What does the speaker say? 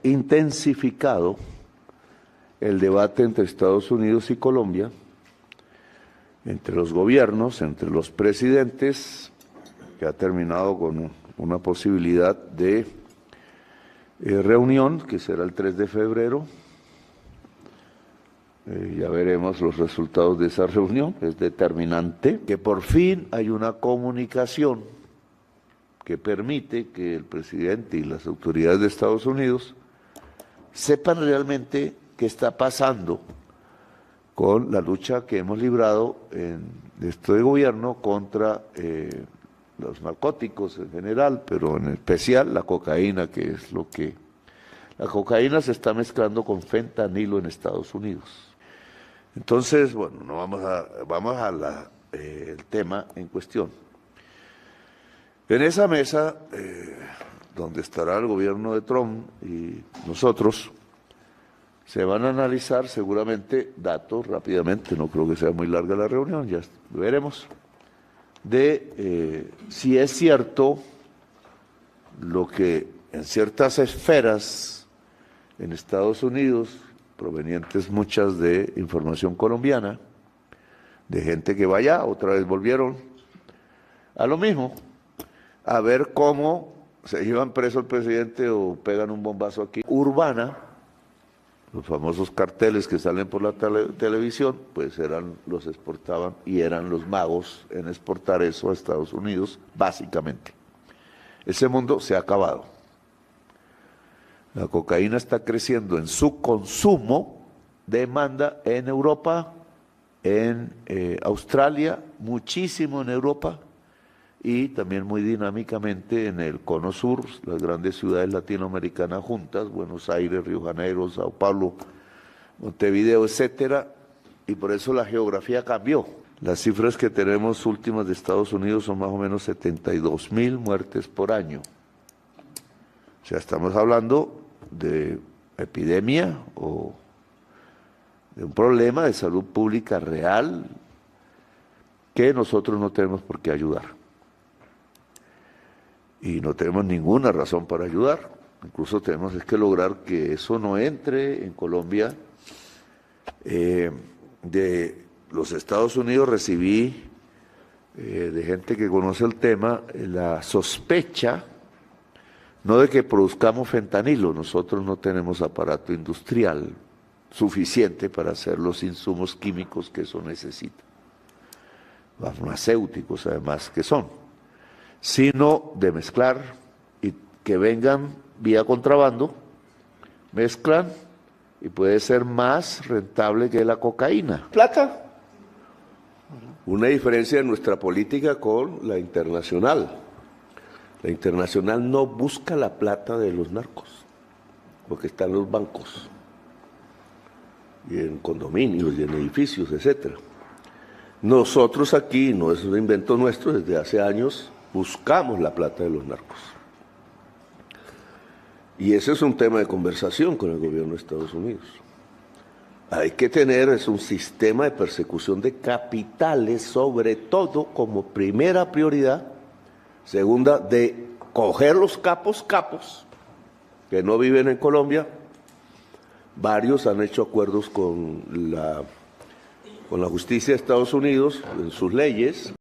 intensificado el debate entre Estados Unidos y Colombia, entre los gobiernos, entre los presidentes, que ha terminado con una posibilidad de reunión, que será el 3 de febrero. Ya veremos los resultados de esa reunión, es determinante, que por fin hay una comunicación que permite que el presidente y las autoridades de Estados Unidos sepan realmente qué está pasando con la lucha que hemos librado en este gobierno contra los narcóticos en general, pero en especial la cocaína, que es lo que... La cocaína se está mezclando con fentanilo en Estados Unidos. Entonces, bueno, no vamos a el tema en cuestión. En esa mesa, donde estará el gobierno de Trump y nosotros, se van a analizar seguramente datos rápidamente, no creo que sea muy larga la reunión, ya veremos, de si es cierto lo que en ciertas esferas en Estados Unidos, provenientes muchas de información colombiana, de gente que vaya, otra vez volvieron a lo mismo, a ver cómo se llevan preso el presidente o pegan un bombazo aquí. Urbana, los famosos carteles que salen por la televisión, pues los exportaban y eran los magos en exportar eso a Estados Unidos, básicamente. Ese mundo se ha acabado. La cocaína está creciendo en su consumo, demanda en Europa, en Australia, muchísimo en Europa y también muy dinámicamente en el Cono Sur, las grandes ciudades latinoamericanas juntas, Buenos Aires, Río de Janeiro, Sao Paulo, Montevideo, etcétera, y por eso la geografía cambió. Las cifras que tenemos últimas de Estados Unidos son más o menos 72.000 muertes por año. O sea, estamos hablando de epidemia o de un problema de salud pública real que nosotros no tenemos por qué ayudar. Y no tenemos ninguna razón para ayudar. Incluso tenemos que lograr que eso no entre en Colombia. De los Estados Unidos recibí de gente que conoce el tema la sospecha, no de que produzcamos fentanilo, nosotros no tenemos aparato industrial suficiente para hacer los insumos químicos que eso necesita, farmacéuticos además que son, sino de mezclar y que vengan vía contrabando, mezclan y puede ser más rentable que la cocaína. Plata. Una diferencia en nuestra política con la internacional. La internacional no busca la plata de los narcos, porque está en los bancos, y en condominios, y en edificios, etc. Nosotros aquí, no es un invento nuestro, desde hace años buscamos la plata de los narcos. Y ese es un tema de conversación con el gobierno de Estados Unidos. Hay que tener un sistema de persecución de capitales, sobre todo como primera prioridad. Segunda, de coger los capos que no viven en Colombia. Varios han hecho acuerdos con la justicia de Estados Unidos en sus leyes.